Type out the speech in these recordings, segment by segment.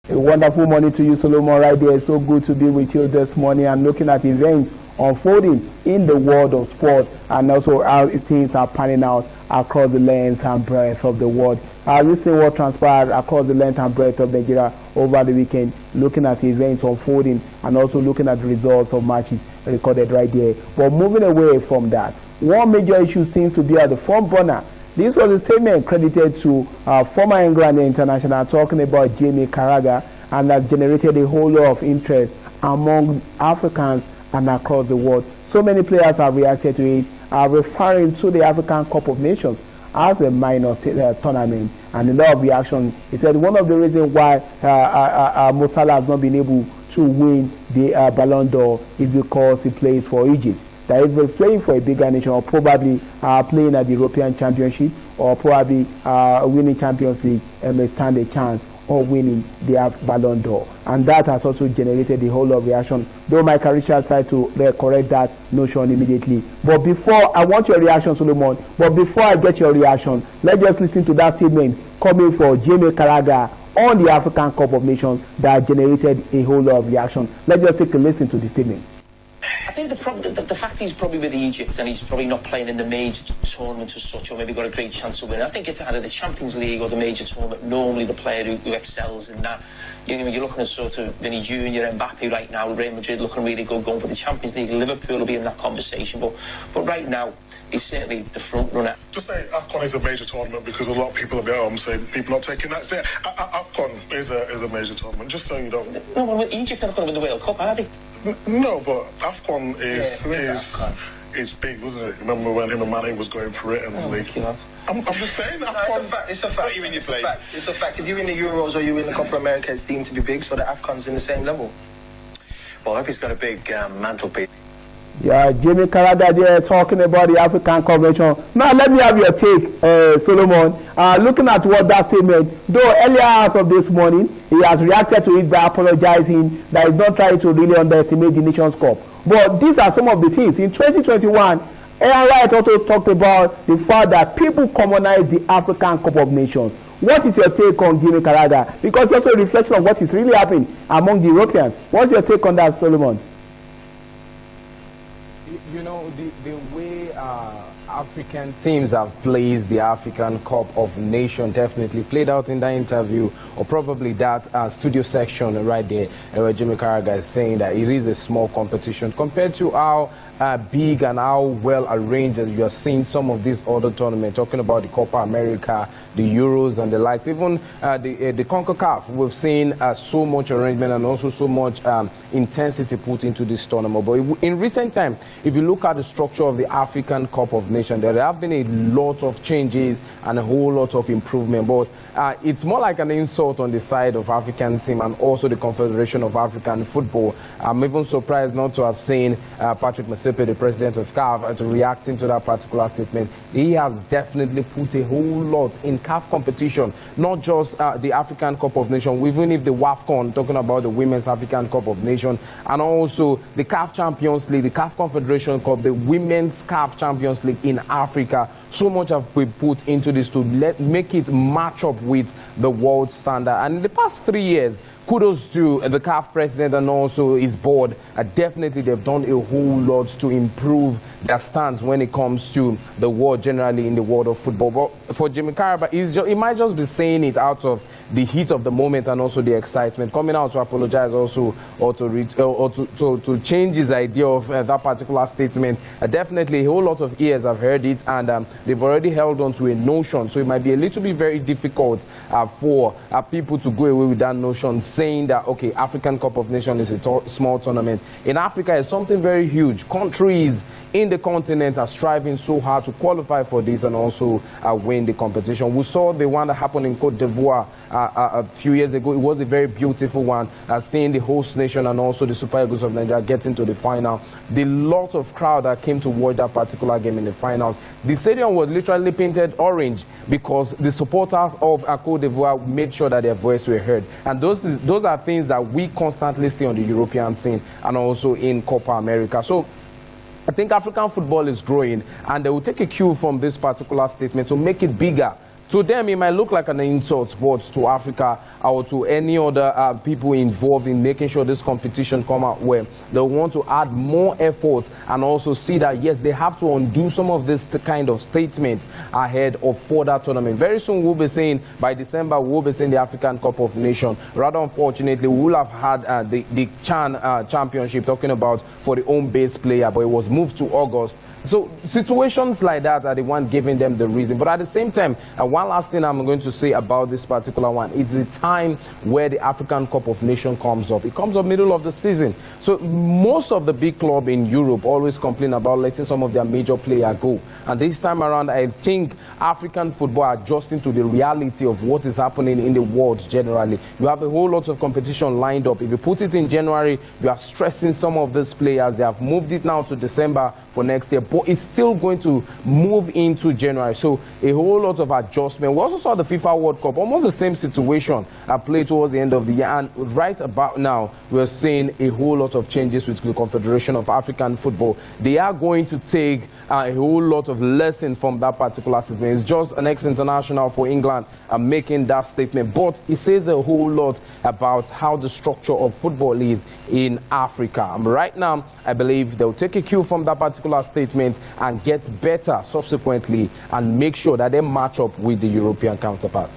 A wonderful morning to you, Solomon, right there. It's so good to be with you this morning and looking at events unfolding in the world of sport and also how things are panning out across the length and breadth of the world. We've seen what transpired across the length and breadth of Nigeria over the weekend, looking at events unfolding and also looking at the results of matches recorded right there. But moving away from that, one major issue seems to be at the front burner. This was a statement credited to former England international talking about Jamie Carragher, and that generated a whole lot of interest among Africans and across the world. So many players have reacted to it, referring to the African Cup of Nations as a minor tournament, and a lot of reaction. He said one of the reasons why Mo Salah has not been able to win the Ballon d'Or is because he plays for Egypt. That is playing for a bigger nation, or probably playing at the European Championship, or probably winning Champions League, and may stand a chance of winning the Ballon d'Or. And that has also generated a whole lot of reaction, though Michael Richards tried to correct that notion immediately. But before, I want your reaction, Solomon, but before I get your reaction, let's just listen to that statement coming from Jamie Carragher on the African Cup of Nations that generated a whole lot of reaction. Let's just take a listen to the statement. I think the fact he's probably with Egypt and he's probably not playing in the major tournament as such, or maybe got a great chance of winning. I think it's either the Champions League or the major tournament. Normally the player who excels in that. You're looking at sort of Vinny Jr., Mbappe right now, Real Madrid looking really good, going for the Champions League. Liverpool will be in that conversation, but right now he's certainly the front runner. Just say AFCON is a major tournament because a lot of people will be at home saying people not taking that. Say AFCON is a major tournament, just so you don't. No, well, Egypt are not going to win the World Cup, are they? No, but AFCON is big, wasn't it? Remember when him and Manny was going for it in the league? I'm just saying, AFCON. It's a fact. It's a fact. If you're in the Euros or you're in the Copa America, it's deemed to be big, so the AFCON's in the same level. Well, I hope he's got a big mantelpiece. Yeah, Jamie Carragher there talking about the African Convention. Now, let me have your take, Solomon. Looking at what that statement, though earlier hours of this morning, he has reacted to it by apologizing that he's not trying to really underestimate the Nations Cup. But these are some of the things. In 2021, Aaron Wright also talked about the fact that people commonize the African Cup of Nations. What is your take on Jamie Carragher? Because it's also a reflection of what is really happening among the Europeans. What's your take on that, Solomon? You know, the way African teams have played the African Cup of Nations definitely played out in that interview, or probably that studio section right there, where Jamie Carragher is saying that it is a small competition compared to how big and how well arranged as you are seeing some of these other tournaments, talking about the Copa America, the Euros and the likes, even the CONCACAF. We've seen so much arrangement and also so much intensity put into this tournament. But in recent time, if you look at the structure of the African Cup of Nations, there have been a lot of changes and a whole lot of improvement. But it's more like an insult on the side of African team and also the Confederation of African Football. I'm even surprised not to have seen Patrick Motsepe, the president of CAF, reacting to that particular statement. He has definitely put a whole lot in CAF competition, not just the African Cup of Nations, even if the AFCON, talking about the Women's African Cup of Nations, and also the CAF Champions League, the CAF Confederation Cup, the Women's CAF Champions League in Africa. So much have been put into this to make it match up with the world standard. And in the past 3 years, kudos to the CAF president and also his board. Definitely, they've done a whole lot to improve their stance when it comes to the world, generally in the world of football. But for Jamie Carragher, he might just be saying it out of the heat of the moment and also the excitement, coming out to apologize also, or to change his idea of that particular statement. Definitely, a whole lot of ears have heard it, and they've already held on to a notion. So it might be a little bit very difficult for people to go away with that notion, saying that, okay, African Cup of Nations is a small tournament. In Africa, it's something very huge. Countries in the continent are striving so hard to qualify for this and also win the competition. We saw the one that happened in Cote d'Ivoire a few years ago. It was a very beautiful one, seeing the host nation and also the Super Eagles of Nigeria getting to the final. The lot of crowd that came to watch that particular game in the finals. The stadium was literally painted orange because the supporters of Cote d'Ivoire made sure that their voice were heard. And those are things that we constantly see on the European scene and also in Copa America. So I think African football is growing, and they will take a cue from this particular statement to make it bigger to them it might look like an insult, but to Africa or to any other people involved in making sure this competition come out where they want to add more effort and also see that yes, they have to undo some of this kind of statement ahead of further tournament. Very soon we'll be seeing, by December we'll be seeing the African Cup of Nations. Rather unfortunately, we will have had the CHAN championship, talking about for the home-based player, but it was moved to August. So situations like that are the one giving them the reason. But at the same time, one last thing I'm going to say about this particular one, it's the time where the African Cup of Nations comes up. It comes up middle of the season. So most of the big clubs in Europe always complain about letting some of their major players go. And this time around, I think African football are adjusting to the reality of what is happening in the world generally. You have a whole lot of competition lined up. If you put it in January, you are stressing some of these players. They have moved it now to December for next year, but it's still going to move into January. So a whole lot of adjustment. We also saw the FIFA World Cup, almost the same situation played towards the end of the year. And right about now, we're seeing a whole lot of changes with the Confederation of African Football. They are going to take a whole lot of lesson from that particular statement. It's just an ex-international for England making that statement, but it says a whole lot about how the structure of football is in Africa. Right now, I believe they'll take a cue from that particular statement and get better subsequently and make sure that they match up with the European counterparts.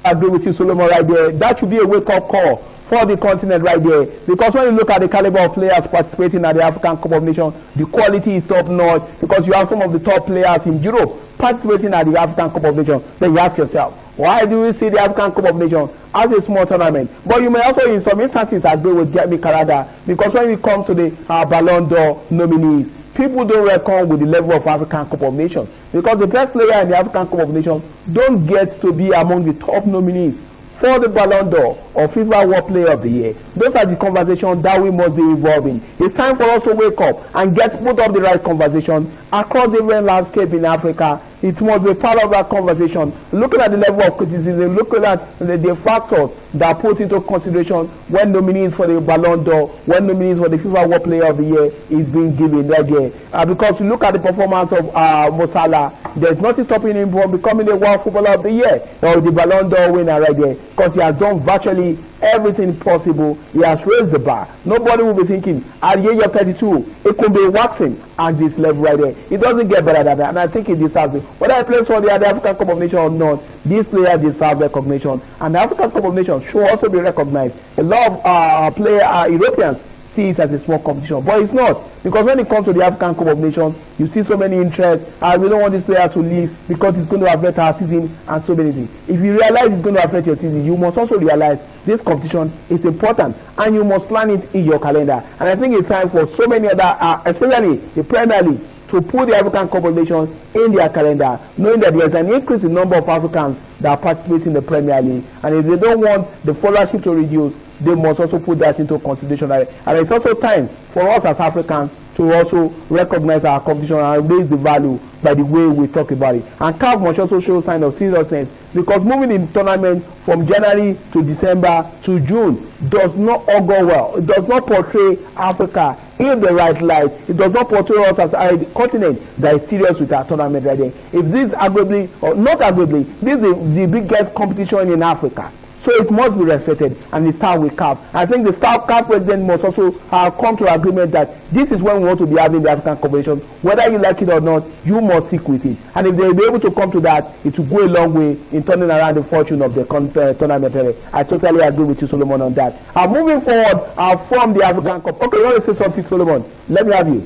I agree with you, Solomon, right there. That should be a wake-up call for the continent right there, because when you look at the caliber of players participating at the African Cup of Nations, the quality is top-notch, because you have some of the top players in Europe participating at the African Cup of Nations. Then you ask yourself, why do you see the African Cup of Nations as a small tournament? But you may also, in some instances, agree with Jamie Carragher, because when we come to the Ballon d'Or nominees, people don't reckon with the level of African Cup of Nations, because the best player in the African Cup of Nations don't get to be among the top nominees for the Ballon d'Or or FIFA World Player of the Year. Those are the conversations that we must be involved in. It's time for us to wake up and put up the right conversation across the different landscape in Africa. It must be part of that conversation. Looking at the level of criticism, looking at the factors that put into consideration when nominees for the Ballon d'Or, when nominees for the FIFA World Player of the Year is being given right there. Because you look at the performance of Mo Salah, there's nothing stopping him from becoming the World Footballer of the Year or the Ballon d'Or winner right there, because he has done virtually everything possible. He has raised the bar. Nobody will be thinking at the age of 32 it could be waxing at this level right there. It doesn't get better than that, and I think it deserves it. Whether I play for the African Cup of Nations or not, these players deserve recognition, and the African Cup of Nations should also be recognized. A lot of Europeans see it as a small competition, but it's not, because when it comes to the African Cup of Nations, you see so many interests, and we don't want this player to leave because it's going to affect our season and so many things. If you realize it's going to affect your season, you must also realize this competition is important, and you must plan it in your calendar. And I think it's time for so many other, especially the Premier League, to put the African Cup of Nations in their calendar, knowing that there's an increase in number of Africans that participate in the Premier League, and if they don't want the followership to reduce, they must also put that into consideration. And it's also time for us as Africans to also recognize our competition and raise the value by the way we talk about it. And CAF must also show sign of seriousness, because moving in tournament from January to December to June does not augur well. It does not portray Africa in the right light. It does not portray us as a continent that is serious with our tournament right there. If this arguably, or not arguably, this is the biggest competition in Africa, so it must be respected, and it starts with CAF. I think the CAF president must also come to an agreement that this is when we want to be having the African competition. Whether you like it or not, you must stick with it. And if they will be able to come to that, it will go a long way in turning around the fortune of the tournament. I totally agree with you, Solomon, on that. Moving forward from the African Cup. Okay, you want to say something, Solomon? Let me have you.